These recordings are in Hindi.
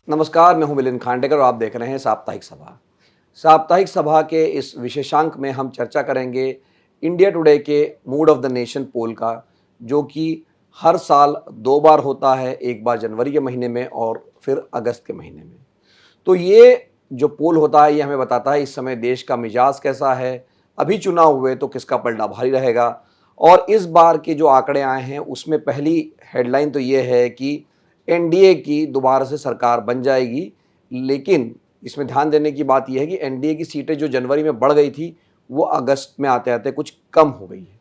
नमस्कार, मैं हूं मिलिंद खांडेकर और आप देख रहे हैं साप्ताहिक सभा। साप्ताहिक सभा के इस विशेषांक में हम चर्चा करेंगे इंडिया टुडे के मूड ऑफ द नेशन पोल का, जो कि हर साल 2 बार होता है, एक बार जनवरी के महीने में और फिर अगस्त के महीने में। तो ये जो पोल होता है ये हमें बताता है इस समय देश का मिजाज कैसा है, अभी चुनाव हुए तो किसका पलड़ा भारी रहेगा। और इस बार के जो आंकड़े आए हैं उसमें पहली हेडलाइन तो ये है कि एनडीए की दोबारा से सरकार बन जाएगी, लेकिन इसमें ध्यान देने की बात यह है कि एनडीए की सीटें जो जनवरी में बढ़ गई थी वो अगस्त में आते आते कुछ कम हो गई है।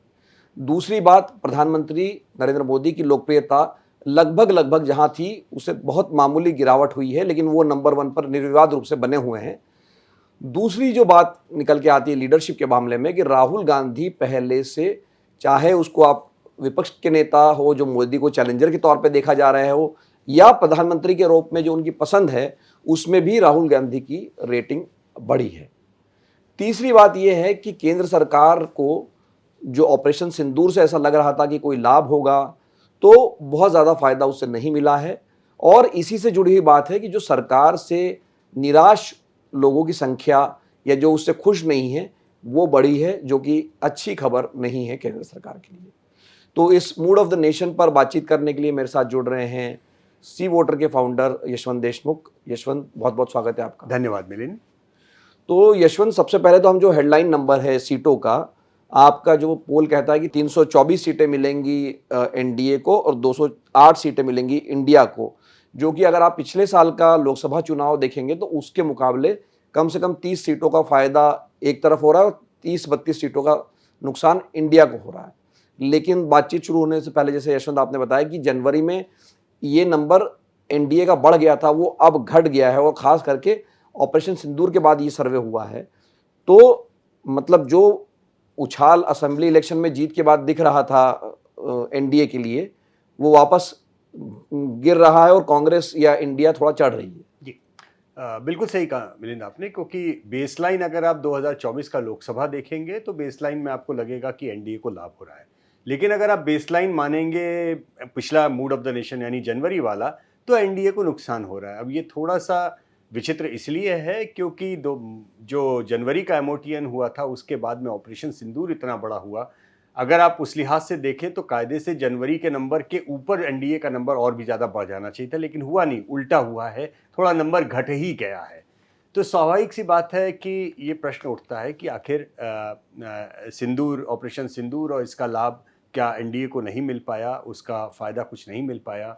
दूसरी बात, प्रधानमंत्री नरेंद्र मोदी की लोकप्रियता लगभग जहां थी उससे बहुत मामूली गिरावट हुई है, लेकिन वो नंबर 1 पर निर्विवाद रूप से बने हुए हैं। दूसरी जो बात निकल के आती है लीडरशिप के मामले में कि राहुल गांधी पहले से, चाहे उसको आप विपक्ष के नेता हो जो मोदी को चैलेंजर के तौर पे देखा जा रहा है हो, या प्रधानमंत्री के रूप में जो उनकी पसंद है, उसमें भी राहुल गांधी की रेटिंग बढ़ी है। तीसरी बात यह है कि केंद्र सरकार को जो ऑपरेशन सिंदूर से ऐसा लग रहा था कि कोई लाभ होगा, तो बहुत ज़्यादा फायदा उससे नहीं मिला है। और इसी से जुड़ी हुई बात है कि जो सरकार से निराश लोगों की संख्या या जो उससे खुश नहीं है वो बढ़ी है, जो कि अच्छी खबर नहीं है केंद्र सरकार के लिए। तो इस मूड ऑफ द नेशन पर बातचीत करने के लिए मेरे साथ जुड़ रहे हैं सी वोटर के फाउंडर यशवंत देशमुख। यशवंत, बहुत बहुत स्वागत है आपका। धन्यवाद मिलिंद। तो यशवंत, सबसे पहले तो हम जो हेडलाइन नंबर है सीटों का, आपका जो पोल कहता है कि 324 सीटें मिलेंगी एनडीए को और 208 सीटें मिलेंगी इंडिया को, जो कि अगर आप पिछले साल का लोकसभा चुनाव देखेंगे तो उसके मुकाबले कम से कम 30 सीटों का फायदा एक तरफ हो रहा है और 30-32 सीटों का नुकसान इंडिया को हो रहा है। लेकिन बातचीत शुरू होने से पहले, जैसे यशवंत आपने बताया कि जनवरी में ये नंबर एनडीए का बढ़ गया था, वो अब घट गया है और खास करके ऑपरेशन सिंदूर के बाद ये सर्वे हुआ है। तो मतलब जो उछाल असेंबली इलेक्शन में जीत के बाद दिख रहा था एनडीए के लिए, वो वापस गिर रहा है और कांग्रेस या इंडिया थोड़ा चढ़ रही है। जी, बिल्कुल सही कहा मिलिंद आपने, क्योंकि बेसलाइन अगर आप 2024 का लोकसभा देखेंगे तो बेसलाइन में आपको लगेगा कि एनडीए को लाभ हो रहा है। लेकिन अगर आप बेसलाइन मानेंगे पिछला मूड ऑफ द नेशन यानी जनवरी वाला, तो एनडीए को नुकसान हो रहा है। अब ये थोड़ा सा विचित्र इसलिए है क्योंकि जो जनवरी का एमओटीएन हुआ था उसके बाद में ऑपरेशन सिंदूर इतना बड़ा हुआ। अगर आप उस लिहाज से देखें तो कायदे से जनवरी के नंबर के ऊपर एनडीए का नंबर और भी ज़्यादा बढ़ जाना चाहिए था, लेकिन हुआ नहीं, उल्टा हुआ है, थोड़ा नंबर घट ही गया है। तो स्वाभाविक सी बात है कि ये प्रश्न उठता है कि आखिर सिंदूर, ऑपरेशन सिंदूर और इसका लाभ क्या एनडीए को नहीं मिल पाया, उसका फ़ायदा कुछ नहीं मिल पाया।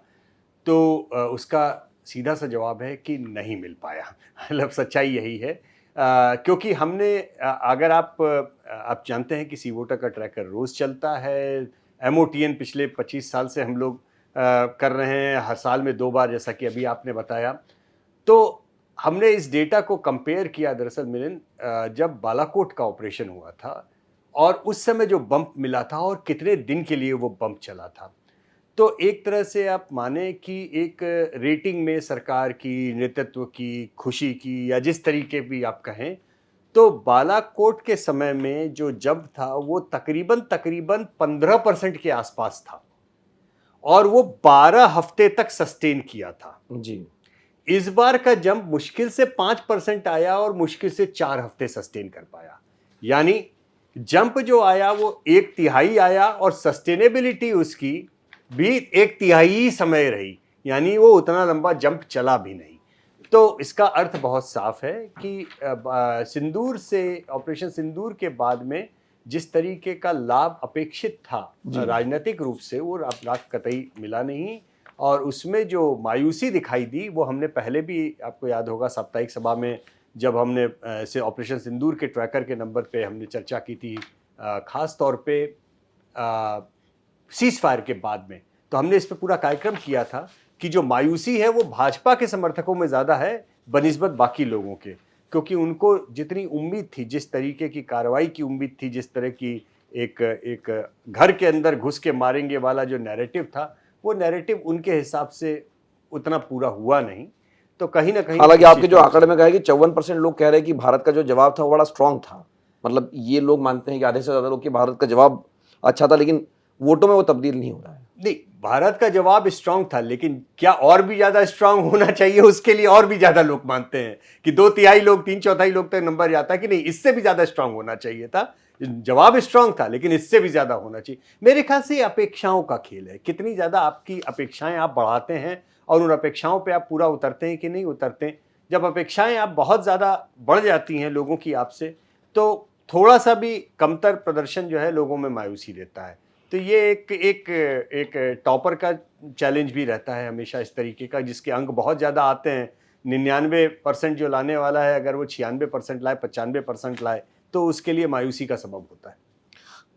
तो उसका सीधा सा जवाब है कि नहीं मिल पाया। मतलब सच्चाई यही है, क्योंकि हमने अगर आप जानते हैं कि सी वोटर का ट्रैकर रोज़ चलता है, एमओटीएन पिछले 25 साल से हम लोग कर रहे हैं, हर साल में 2 बार, जैसा कि अभी आपने बताया। तो हमने इस डेटा को कंपेयर किया दरअसल मिलिंद, जब बालाकोट का ऑपरेशन हुआ था और उस समय जो बम्प मिला था और कितने दिन के लिए वो बम्प चला था। तो एक तरह से आप माने कि एक रेटिंग में सरकार की, नेतृत्व की, खुशी की, या जिस तरीके भी आप कहें, तो बालाकोट के समय में जो जंप था वो तकरीबन 15% के आसपास था और वो 12 हफ्ते तक सस्टेन किया था। जी, इस बार का जंप मुश्किल से 5% आया और मुश्किल से 4 हफ्ते सस्टेन कर पाया। यानी जंप जो आया वो 1/3 आया और सस्टेनेबिलिटी उसकी भी 1/3 समय रही, यानी वो उतना लंबा जंप चला भी नहीं। तो इसका अर्थ बहुत साफ है कि सिंदूर से, ऑपरेशन सिंदूर के बाद में जिस तरीके का लाभ अपेक्षित था राजनीतिक रूप से, वो लाभ कतई मिला नहीं। और उसमें जो मायूसी दिखाई दी वो हमने पहले भी, आपको याद होगा साप्ताहिक सभा में जब हमने से ऑपरेशन सिंदूर के ट्रैकर के नंबर पे हमने चर्चा की थी, ख़ास तौर पे सीज फायर के बाद में, तो हमने इस पर पूरा कार्यक्रम किया था कि जो मायूसी है वो भाजपा के समर्थकों में ज़्यादा है बनिस्बत बाकी लोगों के, क्योंकि उनको जितनी उम्मीद थी, जिस तरीके की कार्रवाई की उम्मीद थी, जिस तरह की एक घर के अंदर घुस के मारेंगे वाला जो नैरेटिव था, वो नैरेटिव उनके हिसाब से उतना पूरा हुआ नहीं। तो कहीं ना कहीं, हालांकि आपके जो आंकड़े में कहा है कि 54% लोग कह रहे हैं कि भारत का जो जवाब था वो बड़ा स्ट्रांग था, मतलब ये लोग मानते हैं कि आधे से ज़्यादा लोग कि भारत का जवाब अच्छा था, लेकिन वोटों में वो तब्दील नहीं हो रहा है। नहीं, भारत का जवाब स्ट्रांग था, लेकिन क्या और भी ज्यादा स्ट्रांग होना चाहिए, उसके लिए और भी ज्यादा लोग मानते हैं कि 2/3 लोग 3/4 लोग तक नंबर जाता है कि नहीं, इससे भी ज्यादा स्ट्रांग होना चाहिए था। जवाब स्ट्रांग था, लेकिन इससे भी ज्यादा होना चाहिए। मेरे ख्याल से अपेक्षाओं का खेल है, कितनी ज्यादा आपकी अपेक्षाएं आप बढ़ाते हैं और उन अपेक्षाओं पे आप पूरा उतरते हैं कि नहीं उतरते। जब अपेक्षाएं आप बहुत ज्यादा बढ़ जाती हैं लोगों की आपसे, तो थोड़ा सा भी कमतर प्रदर्शन जो है लोगों में मायूसी देता है। तो ये एक टॉपर का चैलेंज भी रहता है हमेशा इस तरीके का, जिसके अंक बहुत ज़्यादा आते हैं। 99% जो लाने वाला है, अगर वो 96% लाए, 95% लाए, तो उसके लिए मायूसी का सबब होता है।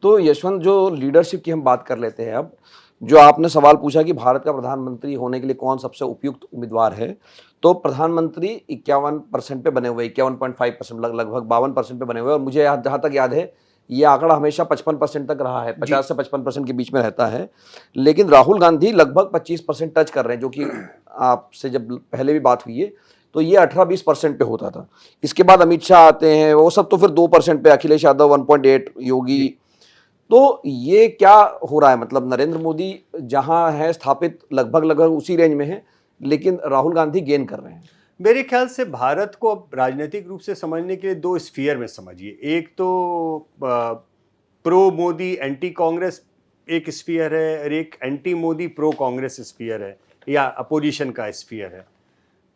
तो यशवंत, जो लीडरशिप की हम बात कर लेते हैं, अब जो आपने सवाल पूछा कि भारत का प्रधानमंत्री होने के लिए कौन सबसे उपयुक्त उम्मीदवार है, तो प्रधानमंत्री 51% पे बने हुए, 51.5%, लगभग 52% पे बने हुए। और मुझे जहाँ तक याद है, ये आंकड़ा हमेशा 55% तक रहा है, 50 से 55% के बीच में रहता है। लेकिन राहुल गांधी लगभग 25% टच कर रहे हैं, जो कि आपसे जब पहले भी बात हुई है तो ये 18-20% पे होता था। इसके बाद अमित शाह आते हैं, वो सब तो फिर 2% पे, अखिलेश यादव 1.8, योगी। तो ये क्या हो रहा है? मतलब नरेंद्र मोदी जहां है स्थापित लगभग लगभग उसी रेंज में है, लेकिन राहुल गांधी गेन कर रहे हैं। मेरे ख्याल से भारत को अब राजनीतिक रूप से समझने के लिए 2 स्फीयर में समझिए। एक तो प्रो मोदी एंटी कांग्रेस एक स्फीयर है, और एक anti Modi pro Congress sphere है, या अपोजिशन का स्फीयर है।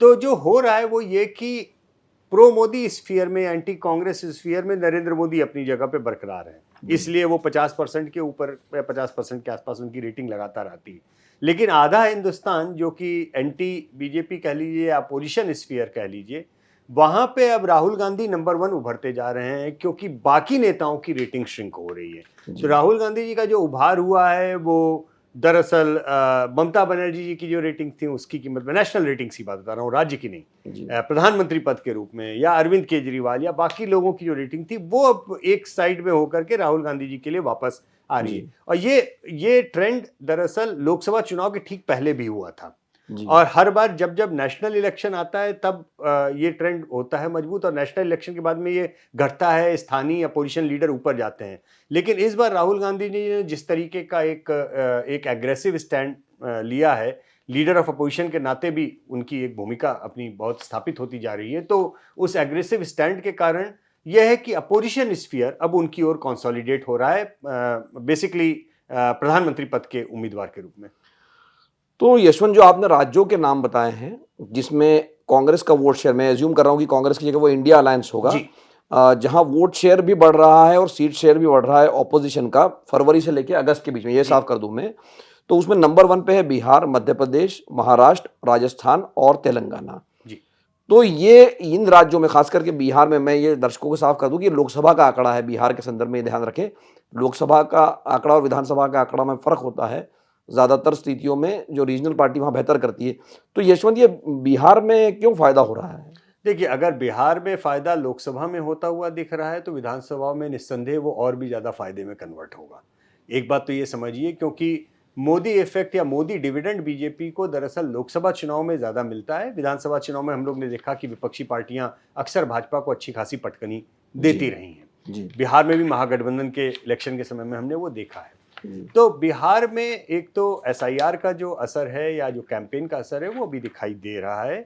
तो जो हो रहा है वो ये कि प्रो मोदी स्फीयर में, एंटी कांग्रेस स्फीयर में नरेंद्र मोदी अपनी जगह पे बरकरार है, इसलिए वो 50% के ऊपर या 50% के आसपास उनकी रेटिंग लगातार आती है। लेकिन आधा हिंदुस्तान जो कि एंटी बीजेपी कह लीजिए या अपोजिशन स्फीयर कह लीजिए, वहां पे अब राहुल गांधी नंबर 1 उभरते जा रहे हैं, क्योंकि बाकी नेताओं की रेटिंग श्रिंक हो रही है। तो राहुल गांधी जी का जो उभार हुआ है वो दरअसल ममता बनर्जी जी की जो रेटिंग थी उसकी कीमत में, नेशनल रेटिंग की बात बता रहा हूँ, राज्य की नहीं, प्रधानमंत्री पद के रूप में, या अरविंद केजरीवाल या बाकी लोगों की जो रेटिंग थी, वो अब एक साइड में होकर के राहुल गांधी जी के लिए वापस आ रही है। और ये ट्रेंड दरअसल लोकसभा चुनाव के ठीक पहले भी हुआ था, और हर बार जब जब नेशनल इलेक्शन आता है तब ये ट्रेंड होता है मजबूत, और नेशनल इलेक्शन के बाद में ये घटता है, स्थानीय अपोजिशन लीडर ऊपर जाते हैं। लेकिन इस बार राहुल गांधी जी ने जिस तरीके का एक एग्रेसिव स्टैंड लिया है, लीडर ऑफ अपोजिशन के नाते भी उनकी एक भूमिका अपनी बहुत स्थापित होती जा रही है। तो उस एग्रेसिव स्टैंड के कारण यह है कि अपोजिशन स्फीयर अब उनकी ओर कंसोलिडेट हो रहा है, बेसिकली प्रधानमंत्री पद के उम्मीदवार के रूप में। तो यशवंत, जो आपने राज्यों के नाम बताए हैं जिसमें कांग्रेस का वोट शेयर, मैं एज्यूम कर रहा हूं कि कांग्रेस की जगह वो इंडिया अलायंस होगा, जहां वोट शेयर भी बढ़ रहा है और सीट शेयर भी बढ़ रहा है ऑपोजिशन का, फरवरी से लेकर अगस्त के बीच में, ये साफ कर दूं मैं, तो उसमें नंबर 1 पे है बिहार, मध्य प्रदेश, महाराष्ट्र, राजस्थान और तेलंगाना। तो ये इन राज्यों में, खास करके बिहार में, मैं ये दर्शकों को साफ कर दूं कि लोकसभा का आंकड़ा है, बिहार के संदर्भ में ध्यान रखें, लोकसभा का आंकड़ा और विधानसभा का आंकड़ा में फर्क होता है ज्यादातर स्थितियों में, जो रीजनल पार्टी वहां बेहतर करती है। तो यशवंत, ये बिहार में क्यों फायदा हो रहा है? देखिए, अगर बिहार में फायदा लोकसभा में होता हुआ दिख रहा है, तो विधानसभा में निस्संदेह वो और भी ज्यादा फायदे में कन्वर्ट होगा। एक बात तो ये समझिए, क्योंकि मोदी इफेक्ट या मोदी डिविडेंड बीजेपी को दरअसल लोकसभा चुनाव में ज्यादा मिलता है। विधानसभा चुनाव में हम लोग ने देखा कि विपक्षी पार्टियां अक्सर भाजपा को अच्छी खासी पटकनी देती रही हैं। बिहार में भी महागठबंधन के इलेक्शन के समय में हमने वो देखा है। तो बिहार में एक तो एसआईआर का जो असर है या जो कैंपेन का असर है वो भी दिखाई दे रहा है।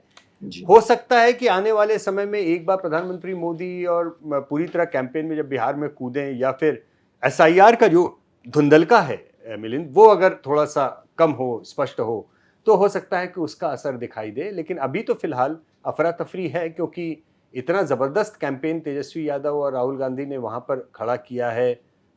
हो सकता है कि आने वाले समय में एक बार प्रधानमंत्री मोदी और पूरी तरह कैंपेन में जब बिहार में कूदें, या फिर एसआईआर का जो धुंधलका है मिलिंद, वो अगर थोड़ा सा कम हो, स्पष्ट हो हो सकता है कि उसका असर दिखाई दे। लेकिन अभी तो फिलहाल अफरा तफरी है, क्योंकि इतना जबरदस्त कैंपेन तेजस्वी यादव और राहुल गांधी ने वहां पर खड़ा किया है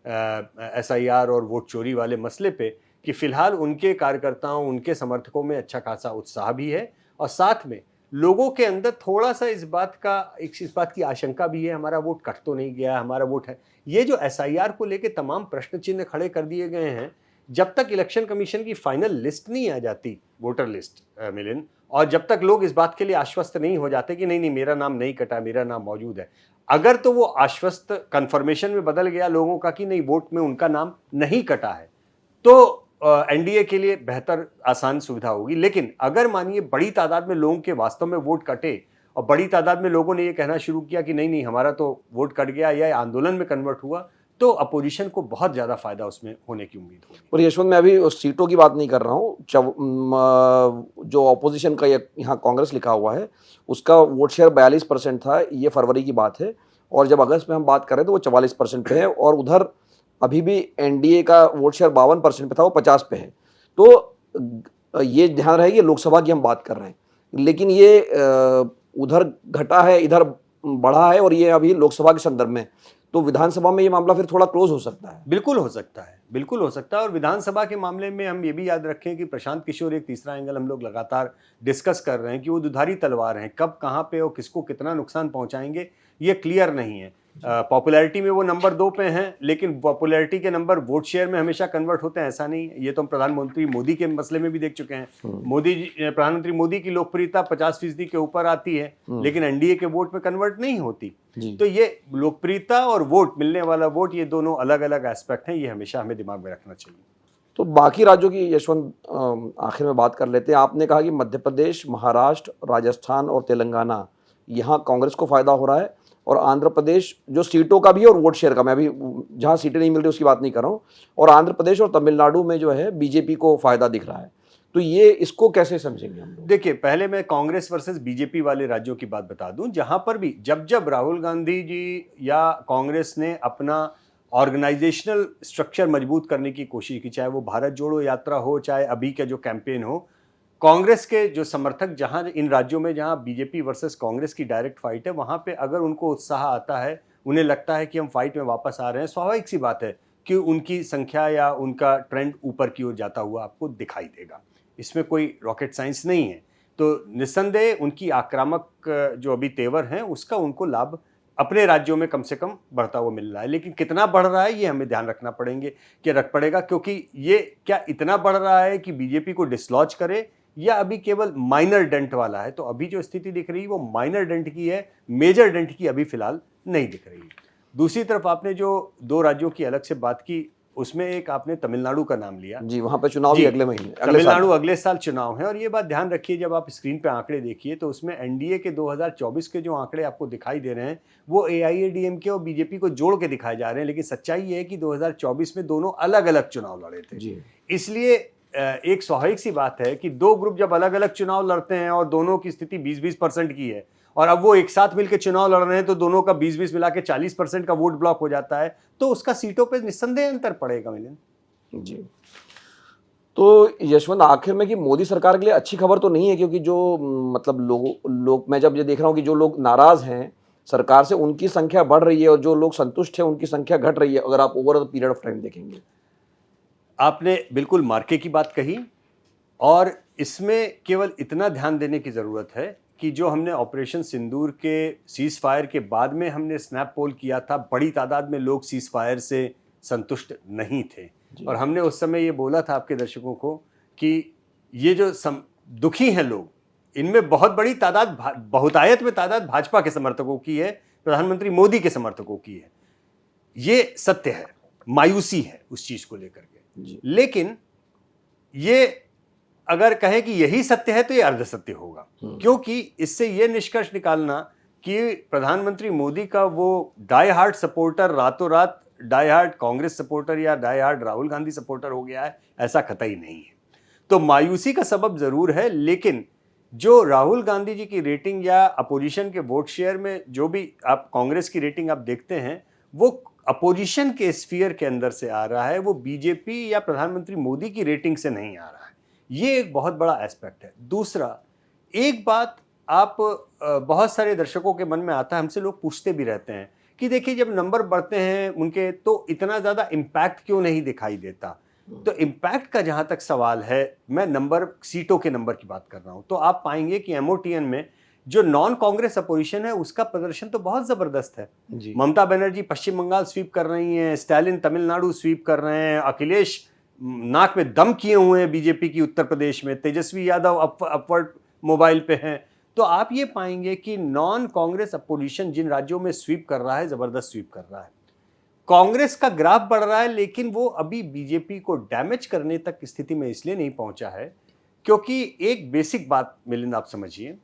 एसआईआर और वोट चोरी वाले मसले पे, कि फिलहाल उनके कार्यकर्ताओं, उनके समर्थकों में अच्छा खासा उत्साह भी है, और साथ में लोगों के अंदर थोड़ा सा इस बात की आशंका भी है, हमारा वोट कट तो नहीं गया, हमारा वोट है। ये जो एसआईआर को लेके तमाम प्रश्न चिन्ह खड़े कर दिए गए हैं, जब तक इलेक्शन कमीशन की फाइनल लिस्ट नहीं आ जाती, वोटर लिस्ट मिलिंद, और जब तक लोग इस बात के लिए आश्वस्त नहीं हो जाते कि नहीं मेरा नाम नहीं कटा, मेरा नाम मौजूद है, अगर तो वो आश्वस्त कंफर्मेशन में बदल गया लोगों का कि नहीं वोट में उनका नाम नहीं कटा है, तो एनडीए के लिए बेहतर आसान सुविधा होगी। लेकिन अगर मानिए बड़ी तादाद में लोगों के वास्तव में वोट कटे, और बड़ी तादाद में लोगों ने ये कहना शुरू किया कि नहीं हमारा तो वोट कट गया, या आंदोलन में कन्वर्ट हुआ, तो अपोजिशन को बहुत ज़्यादा फायदा उसमें होने की उम्मीद होगी। और यशवंत, मैं अभी उस सीटों की बात नहीं कर रहा हूँ, जो ऑपोजिशन का यहाँ कांग्रेस लिखा हुआ है उसका वोट शेयर 42% था, ये फरवरी की बात है, और जब अगस्त में हम बात करें तो वो 44% पे है, और उधर अभी भी एनडीए का वोट शेयर 52% पे था, वो 50 पे है। तो ये ध्यान रहे, ये लोकसभा की हम बात कर रहे हैं, लेकिन ये उधर घटा है, इधर बढ़ा है, और ये अभी लोकसभा के संदर्भ में, तो विधानसभा में ये मामला फिर थोड़ा क्लोज हो सकता है। बिल्कुल हो सकता है, बिल्कुल हो सकता है। और विधानसभा के मामले में हम ये भी याद रखें कि प्रशांत किशोर, एक तीसरा एंगल हम लोग लगातार डिस्कस कर रहे हैं कि वो दुधारी तलवार हैं, कब कहाँ पे और किसको कितना नुकसान पहुंचाएंगे ये क्लियर नहीं है। पॉपुलैरिटी में वो नंबर 2 पे हैं, लेकिन पॉपुलैरिटी के नंबर वोट शेयर में हमेशा कन्वर्ट होते हैं, ऐसा नहीं है। ये तो हम प्रधानमंत्री मोदी के मसले में भी देख चुके हैं। प्रधानमंत्री मोदी की लोकप्रियता 50% के ऊपर आती है, लेकिन एनडीए के वोट में कन्वर्ट नहीं होती। तो ये लोकप्रियता और वोट, मिलने वाला वोट, ये दोनों अलग अलग एस्पेक्ट हैं, ये हमेशा हमें दिमाग में रखना चाहिए। तो बाकी राज्यों की यशवंत आखिर में बात कर लेते हैं। आपने कहा कि मध्य प्रदेश, महाराष्ट्र, राजस्थान और तेलंगाना, यहाँ कांग्रेस को फायदा हो रहा है, और आंध्र प्रदेश जो सीटों का भी है और वोट शेयर का, मैं अभी जहाँ सीटें नहीं मिल रही उसकी बात नहीं कर रहा हूँ, और आंध्र प्रदेश और तमिलनाडु में जो है बीजेपी को फायदा दिख रहा है। तो ये इसको कैसे समझेंगे हम लोग? देखिए, पहले मैं कांग्रेस वर्सेस बीजेपी वाले राज्यों की बात बता दूं, जहां पर भी जब जब राहुल गांधी जी या कांग्रेस ने अपना ऑर्गेनाइजेशनल स्ट्रक्चर मजबूत करने की कोशिश की, चाहे वो भारत जोड़ो यात्रा हो, चाहे अभी का जो कैंपेन हो, कांग्रेस के जो समर्थक जहां इन राज्यों में जहां बीजेपी वर्सेस कांग्रेस की डायरेक्ट फाइट है, वहां पे अगर उनको उत्साह आता है, उन्हें लगता है कि हम फाइट में वापस आ रहे हैं, स्वाभाविक सी बात है कि उनकी संख्या या उनका ट्रेंड ऊपर की ओर जाता हुआ आपको दिखाई देगा। इसमें कोई रॉकेट साइंस नहीं है। तो निस्संदेह उनकी आक्रामक जो अभी तेवर हैं, उसका उनको लाभ अपने राज्यों में कम से कम बढ़ता हुआ मिल रहा है। लेकिन कितना बढ़ रहा है ये हमें ध्यान रखना पड़ेगा, क्योंकि ये क्या इतना बढ़ रहा है कि बीजेपी को डिसलॉज करे, या अभी केवल माइनर डेंट वाला है। तो अभी जो स्थिति दिख रही है वो माइनर डेंट की है, मेजर डेंट की अभी फिलहाल नहीं दिख रही है। दूसरी तरफ आपने जो 2 राज्यों की अलग से बात की, उसमें एक आपने तमिलनाडु का नाम लिया। जी, वहां पे चुनाव भी अगले महीने, तमिलनाडु अगले साल चुनाव है। और ये बात ध्यान रखिए, जब आप स्क्रीन पे आंकड़े देखिए तो उसमें एनडीए के 2024 के जो आंकड़े आपको दिखाई दे रहे हैं, वो एआईएडीएमके और बीजेपी को जोड़ के दिखाए जा रहे हैं। लेकिन सच्चाई ये है कि 2024 में दोनों अलग अलग चुनाव लड़े थे। इसलिए एक स्वाभाविक सी बात है कि 2 ग्रुप जब अलग अलग चुनाव लड़ते हैं और दोनों की स्थिति 20-20% की है, और अब वो एक साथ मिलकर चुनाव लड़ रहे हैं, तो दोनों का 20-20 मिला के 40% का वोट ब्लॉक हो जाता है, तो उसका सीटों पे निस्संदेह अंतर पड़ेगा। मिलिंद जी, तो यशवंत आखिर में कि मोदी सरकार के लिए अच्छी खबर तो नहीं है, क्योंकि जो मतलब लोग मैं जब ये देख रहा हूँ कि जो लोग नाराज हैं सरकार से, उनकी संख्या बढ़ रही है, और जो लोग संतुष्ट हैं उनकी संख्या घट रही है, अगर आप over the period of time देखेंगे। आपने बिल्कुल मार्के की बात कही, और इसमें केवल इतना ध्यान देने की जरूरत है कि जो हमने ऑपरेशन सिंदूर के सीज फायर के बाद में हमने स्नैप पोल किया था, बड़ी तादाद में लोग सीज फायर से संतुष्ट नहीं थे, और हमने उस समय ये बोला था आपके दर्शकों को कि ये जो दुखी हैं लोग, इनमें बहुत बड़ी तादाद, बहुतायत में तादाद भाजपा के समर्थकों की है, प्रधानमंत्री मोदी के समर्थकों की है। ये सत्य है, मायूसी है उस चीज को लेकर के। लेकिन ये अगर कहें कि यही सत्य है तो ये अर्ध सत्य होगा, क्योंकि इससे ये निष्कर्ष निकालना कि प्रधानमंत्री मोदी का वो डाई हार्ड सपोर्टर रातों रात डाई हार्ड कांग्रेस सपोर्टर या die hard Rahul Gandhi supporter हो गया है, ऐसा कतई नहीं है। तो मायूसी का सबब जरूर है, लेकिन जो राहुल गांधी जी की रेटिंग या अपोजिशन के वोट शेयर में जो भी आप कांग्रेस की रेटिंग आप देखते हैं, वो अपोजिशन के स्फीयर के अंदर से आ रहा है, वो बीजेपी या प्रधानमंत्री मोदी की रेटिंग से नहीं आ रहा है। ये एक बहुत बड़ा एस्पेक्ट है। दूसरा, एक बात आप बहुत सारे दर्शकों के मन में आता है, हमसे लोग पूछते भी रहते हैं कि देखिए जब नंबर बढ़ते हैं उनके तो इतना ज़्यादा इम्पैक्ट क्यों नहीं दिखाई देता। तो इम्पैक्ट का जहाँ तक सवाल है, मैं नंबर, सीटों के नंबर की बात कर रहा हूँ, तो आप पाएंगे कि एमओटीएन में जो नॉन कांग्रेस अपोजिशन है उसका प्रदर्शन तो बहुत जबरदस्त है। ममता बनर्जी पश्चिम बंगाल स्वीप कर रही हैं, स्टालिन तमिलनाडु स्वीप कर रहे हैं, अखिलेश नाक में दम किए हुए हैं बीजेपी की उत्तर प्रदेश में, तेजस्वी यादव अपवर्ड मोबाइल पे हैं। तो आप ये पाएंगे कि नॉन कांग्रेस अपोजिशन जिन राज्यों में स्वीप कर रहा है, जबरदस्त स्वीप कर रहा है। कांग्रेस का ग्राफ बढ़ रहा है, लेकिन वो अभी बीजेपी को डैमेज करने तक की स्थिति में इसलिए नहीं पहुंचा है क्योंकि एक बेसिक बात मिलिंद आप समझिए,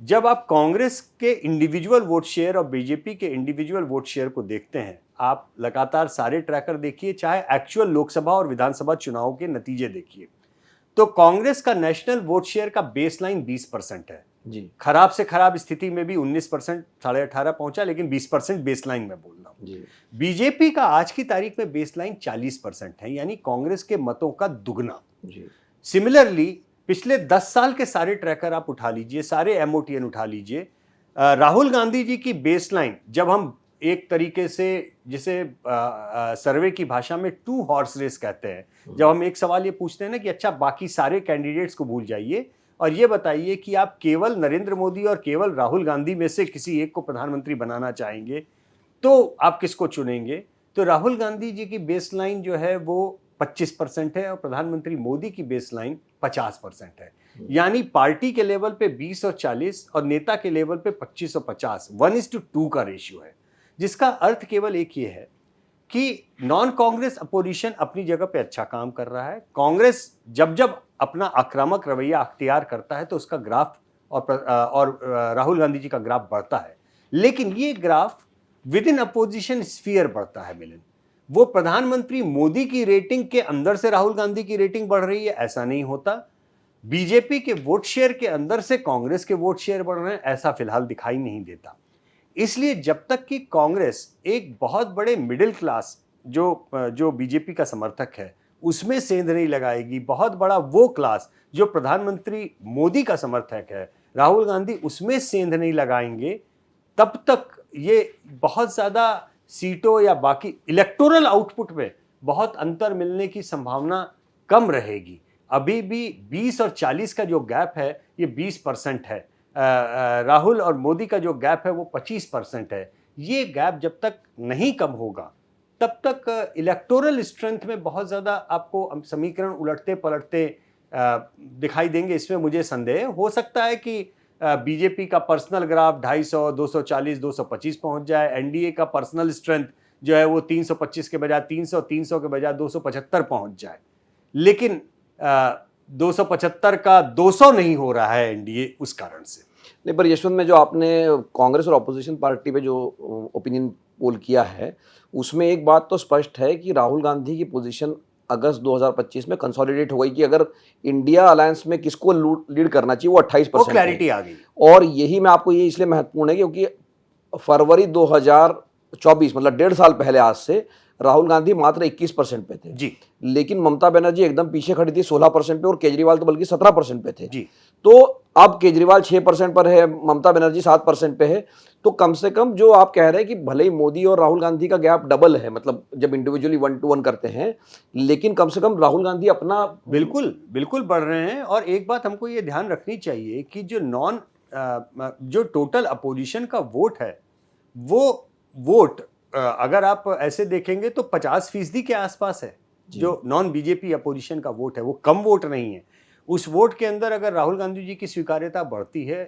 जब आप कांग्रेस के इंडिविजुअल वोट शेयर और बीजेपी के इंडिविजुअल वोट शेयर को देखते हैं, आप लगातार सारे ट्रैकर देखिए, चाहे एक्चुअल लोकसभा और विधानसभा चुनाव के नतीजे देखिए, तो कांग्रेस का नेशनल वोट शेयर का बेसलाइन 20% है जी खराब से खराब स्थिति में भी 19%, 18.5 पहुंचा, लेकिन 20% बेसलाइन में बोल रहा हूं। जी बीजेपी का आज की तारीख में बेसलाइन 40% है, यानी कांग्रेस के मतों का दुगना। जी सिमिलरली पिछले 10 साल के सारे ट्रैकर आप उठा लीजिए, सारे एमओटीएन उठा लीजिए, राहुल गांधी जी की बेसलाइन, जब हम एक तरीके से जिसे सर्वे की भाषा में 2 हॉर्स रेस कहते हैं, जब हम एक सवाल ये पूछते हैं ना कि अच्छा बाकी सारे कैंडिडेट्स को भूल जाइए और ये बताइए कि आप केवल नरेंद्र मोदी और केवल राहुल गांधी में से किसी एक को प्रधानमंत्री बनाना चाहेंगे तो आप किसको चुनेंगे? तो राहुल गांधी जी की बेसलाइन जो है वो 25% है और प्रधानमंत्री मोदी की बेसलाइन 50% है। यानी पार्टी के लेवल पे 20 और 40 और नेता के लेवल पे 25 और 50, 1:2 का रेशियो है, जिसका अर्थ केवल एक ये है कि नॉन कांग्रेस अपोजिशन अपनी जगह पे अच्छा काम कर रहा है। कांग्रेस जब जब अपना आक्रामक रवैया अख्तियार करता है तो उसका ग्राफ और राहुल गांधी जी का ग्राफ बढ़ता है, लेकिन ये graph with in opposition sphere बढ़ता है मिलन। वो प्रधानमंत्री मोदी की रेटिंग के अंदर से राहुल गांधी की रेटिंग बढ़ रही है, ऐसा नहीं होता। बीजेपी के वोट शेयर के अंदर से कांग्रेस के वोट शेयर बढ़ रहे हैं, ऐसा फिलहाल दिखाई नहीं देता। इसलिए जब तक कि कांग्रेस एक बहुत बड़े मिडिल क्लास जो बीजेपी का समर्थक है उसमें सेंध नहीं लगाएगी, बहुत बड़ा वो क्लास जो प्रधानमंत्री मोदी का समर्थक है, राहुल गांधी उसमें सेंध नहीं लगाएंगे, तब तक ये बहुत ज्यादा सीटों या बाकी इलेक्टोरल आउटपुट में बहुत अंतर मिलने की संभावना कम रहेगी। अभी भी 20 और 40 का जो गैप है ये 20% है, राहुल और मोदी का जो गैप है वो 25% है। ये गैप जब तक नहीं कम होगा तब तक इलेक्टोरल स्ट्रेंथ में बहुत ज़्यादा आपको समीकरण उलटते पलटते दिखाई देंगे, इसमें मुझे संदेह हो सकता है कि बीजेपी का पर्सनल ग्राफ 250, 240, 225 पहुंच जाए, एनडीए का पर्सनल स्ट्रेंथ जो है वो 325 के बजाय 300, 300 के बजाय 275 पहुंच जाए, लेकिन 275 का 200 नहीं हो रहा है एनडीए उस कारण से। नहीं, पर यशवंत में जो आपने कांग्रेस और अपोजिशन पार्टी पे जो ओपिनियन पोल किया है उसमें एक बात तो स्पष्ट है कि राहुल गांधी की पोजीशन अगस्त 2025 में कंसोलिडेट हो गई कि अगर इंडिया अलायंस में किसको लीड करना चाहिए वो 28% क्लैरिटी आ गई। और यही मैं आपको ये इसलिए महत्वपूर्ण है क्योंकि फरवरी 2024 मतलब 1.5 साल पहले आज से राहुल गांधी मात्र 21% पे थे जी, लेकिन ममता बनर्जी एकदम पीछे खड़ी थी 16% पे और केजरीवाल तो बल्कि 17% पे थे जी। तो अब केजरीवाल 6% पर है, ममता बनर्जी 7% पे है, तो कम से कम जो आप कह रहे हैं कि भले ही मोदी और राहुल गांधी का गैप डबल है, मतलब जब इंडिविजुअली 1-to-1 करते हैं, लेकिन कम से कम राहुल गांधी अपना बिल्कुल बिल्कुल बढ़ रहे हैं। और एक बात हमको ये ध्यान रखनी चाहिए कि जो टोटल अपोजिशन का वोट है वो वोट अगर आप ऐसे देखेंगे तो 50% के आसपास है। जो नॉन बीजेपी अपोजिशन का वोट है वो कम वोट नहीं है। उस वोट के अंदर अगर राहुल गांधी जी की स्वीकार्यता बढ़ती है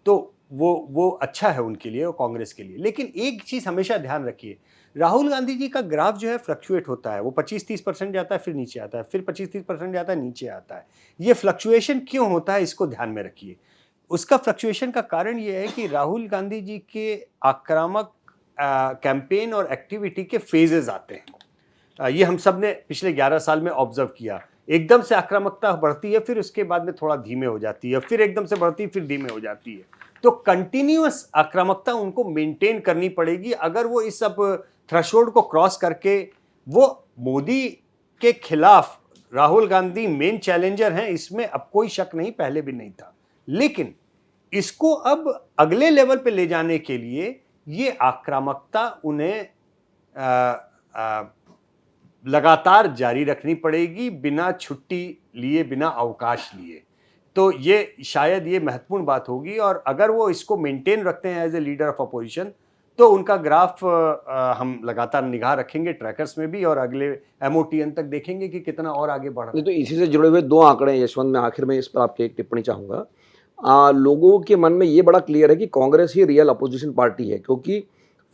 तो वो अच्छा है उनके लिए और कांग्रेस के लिए। लेकिन एक चीज हमेशा ध्यान रखिए, राहुल गांधी जी का ग्राफ जो है फ्लक्चुएट होता है, वो 25-30% जाता है फिर नीचे आता है, फिर 25-30% जाता है नीचे आता है। ये फ्लक्चुएशन क्यों होता है इसको ध्यान में रखिए। उसका फ्लक्चुएशन का कारण ये है कि राहुल गांधी जी के आक्रामक कैंपेन और एक्टिविटी के फेजेस आते हैं। ये हम सब ने पिछले 11 साल में ऑब्जर्व किया। एकदम से आक्रामकता बढ़ती है, फिर उसके बाद में थोड़ा धीमे हो जाती है, फिर एकदम से बढ़ती है, फिर धीमे हो जाती है। तो कंटिन्यूअस आक्रामकता उनको मेंटेन करनी पड़ेगी अगर वो इस सब थ्रेशोल्ड को क्रॉस करके वो मोदी के खिलाफ राहुल गांधी मेन चैलेंजर हैं, इसमें अब कोई शक नहीं, पहले भी नहीं था। लेकिन इसको अब अगले लेवल पे ले जाने के लिए ये आक्रामकता उन्हें लगातार जारी रखनी पड़ेगी, बिना छुट्टी लिए, बिना अवकाश लिए। तो ये शायद ये महत्वपूर्ण बात होगी और अगर वो इसको मेंटेन रखते हैं as a leader of opposition तो उनका ग्राफ हम लगातार निगाह रखेंगे ट्रैकर्स में भी और अगले एमओटीएन तक देखेंगे कि कितना और आगे बढ़ रहा है। तो इसी से जुड़े हुए 2 आंकड़े यशवंत, में आखिर में इस पर आपकी एक टिप्पणी चाहूँगा। लोगों के मन में ये बड़ा क्लियर है कि कांग्रेस ही रियल अपोजिशन पार्टी है, क्योंकि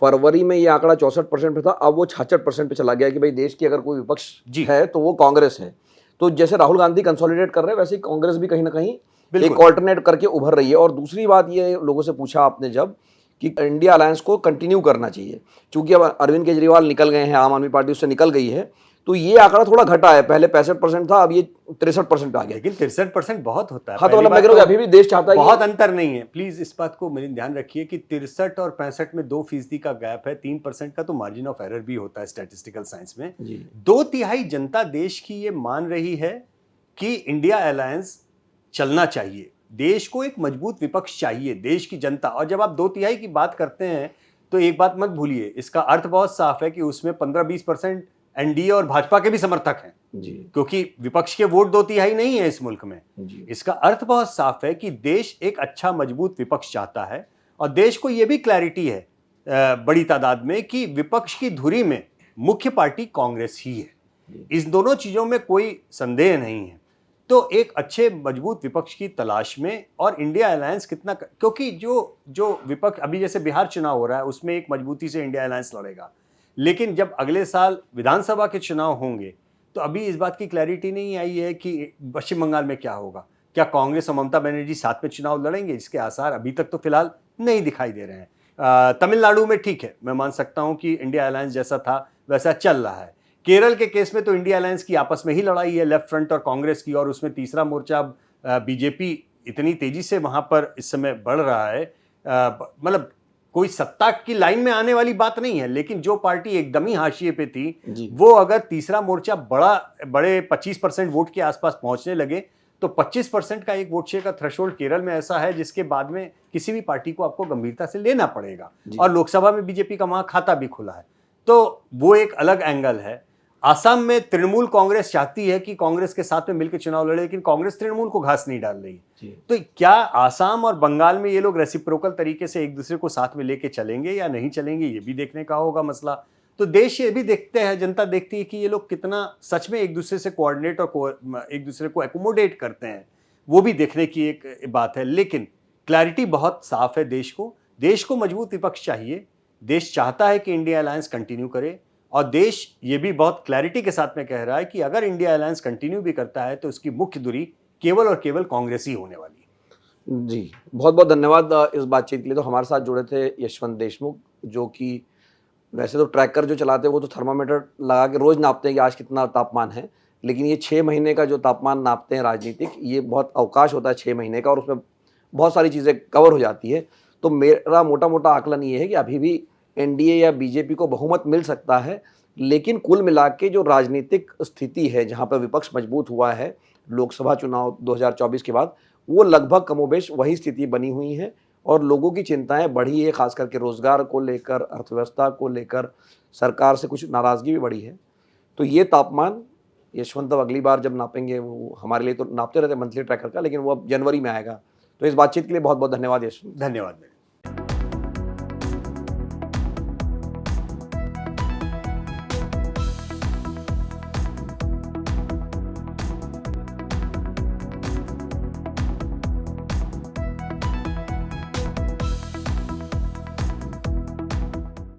फरवरी में ये आंकड़ा 64% पे था, अब वो 66% पे चला गया कि भाई देश की अगर कोई विपक्ष है तो वो कांग्रेस है। तो जैसे राहुल गांधी कंसोलिडेट कर रहे हैं वैसे ही कांग्रेस भी कहीं ना कहीं एक ऑल्टरनेट करके उभर रही है। और दूसरी बात ये लोगों से पूछा आपने जब कि इंडिया अलायंस को कंटिन्यू करना चाहिए, क्योंकि अब अरविंद केजरीवाल निकल गए हैं, आम आदमी पार्टी उससे निकल गई है, तो ये आंकड़ा थोड़ा घटा है। पहले 65% था, अब ये 63% पे आ गया। लेकिन 63% बहुत होता है। हाँ, तो मतलब मैं कह रहा हूं अभी भी देश चाहता है, बहुत अंतर नहीं है। प्लीज इस बात को मेरे ध्यान रखिए कि 63 और 65 में 2% का गैप है। 3% का तो मार्जिन ऑफ एरर भी होता है स्टैटिस्टिकल साइंस में। 2/3 जनता देश की ये मान रही है कि इंडिया अलायंस चलना चाहिए, देश को एक मजबूत विपक्ष चाहिए, देश की जनता। और जब आप 2/3 की बात करते हैं तो एक बात मत भूलिए, इसका अर्थ बहुत साफ है कि उसमें 15-20% एनडीए और भाजपा के भी समर्थक हैं जी, क्योंकि विपक्ष के वोट 2/3 नहीं है इस मुल्क में जी। इसका अर्थ बहुत साफ है कि देश एक अच्छा मजबूत विपक्ष चाहता है, और देश को यह भी क्लैरिटी है बड़ी तादाद में कि विपक्ष की धुरी में मुख्य पार्टी कांग्रेस ही है। इस दोनों चीजों में कोई संदेह नहीं है। तो एक अच्छे मजबूत विपक्ष की तलाश में, और इंडिया अलायंस कितना, क्योंकि जो विपक्ष अभी जैसे बिहार चुनाव हो रहा है उसमें एक मजबूती से इंडिया अलायंस लड़ेगा, लेकिन जब अगले साल विधानसभा के चुनाव होंगे तो अभी इस बात की क्लैरिटी नहीं आई है कि पश्चिम बंगाल में क्या होगा। क्या कांग्रेस और ममता बनर्जी साथ में चुनाव लड़ेंगे? इसके आसार अभी तक तो फिलहाल नहीं दिखाई दे रहे हैं। तमिलनाडु में ठीक है, मैं मान सकता हूं कि इंडिया अलायंस जैसा था वैसा चल रहा है। केरल के केस में तो इंडिया अलायंस की आपस में ही लड़ाई है, लेफ्ट फ्रंट और कांग्रेस की, और उसमें तीसरा मोर्चा बीजेपी इतनी तेजी से वहां पर इस समय बढ़ रहा है। मतलब कोई सत्ता की लाइन में आने वाली बात नहीं है, लेकिन जो पार्टी एकदम ही हाशिए पे थी वो अगर तीसरा मोर्चा बड़े 25% वोट के आसपास पहुंचने लगे तो 25% का एक वोट शेयर का थ्रेशोल्ड केरल में ऐसा है जिसके बाद में किसी भी पार्टी को आपको गंभीरता से लेना पड़ेगा। और लोकसभा में बीजेपी का वहां खाता भी खुला है, तो वो एक अलग एंगल है। आसाम में तृणमूल कांग्रेस चाहती है कि कांग्रेस के साथ में मिलकर चुनाव लड़े, लेकिन कांग्रेस तृणमूल को घास नहीं डाल रही। तो क्या आसाम और बंगाल में ये लोग रेसिप्रोकल तरीके से एक दूसरे को साथ में लेके चलेंगे या नहीं चलेंगे, ये भी देखने का होगा मसला। तो देश ये भी देखते हैं, जनता देखती है कि ये लोग कितना सच में एक दूसरे से कोऑर्डिनेट और एक दूसरे को एकोमोडेट करते हैं, वो भी देखने की एक बात है। लेकिन क्लैरिटी बहुत साफ है, देश को मजबूत विपक्ष चाहिए। देश चाहता है कि इंडिया अलायंस कंटिन्यू करे, और देश ये भी बहुत क्लैरिटी के साथ में कह रहा है कि अगर इंडिया अलायंस कंटिन्यू भी करता है तो उसकी मुख्य दूरी केवल और केवल कांग्रेस ही होने वाली है। जी, बहुत बहुत धन्यवाद इस बातचीत के लिए। तो हमारे साथ जुड़े थे यशवंत देशमुख, जो कि वैसे तो ट्रैकर जो चलाते हैं वो तो थर्मामीटर लगा के रोज नापते हैं कि आज कितना तापमान है, लेकिन ये 6 महीने का जो तापमान नापते हैं राजनीतिक, ये बहुत अवकाश होता है 6 महीने का, और उसमें बहुत सारी चीज़ें कवर हो जाती है। तो मेरा मोटा मोटा आकलन ये है कि अभी भी एनडीए या बीजेपी को बहुमत मिल सकता है, लेकिन कुल मिला के जो राजनीतिक स्थिति है जहां पर विपक्ष मजबूत हुआ है लोकसभा चुनाव 2024 के बाद, वो लगभग कमोबेश वही स्थिति बनी हुई है, और लोगों की चिंताएं बढ़ी है, खास करके रोजगार को लेकर, अर्थव्यवस्था को लेकर, सरकार से कुछ नाराजगी भी बढ़ी है। तो ये तापमान यशवंत अब अगली बार जब नापेंगे, वो हमारे लिए तो नापते रहते मंथली ट्रैकर का, लेकिन वो अब जनवरी में आएगा। तो इस बातचीत के लिए बहुत बहुत धन्यवाद यशवंत। धन्यवाद।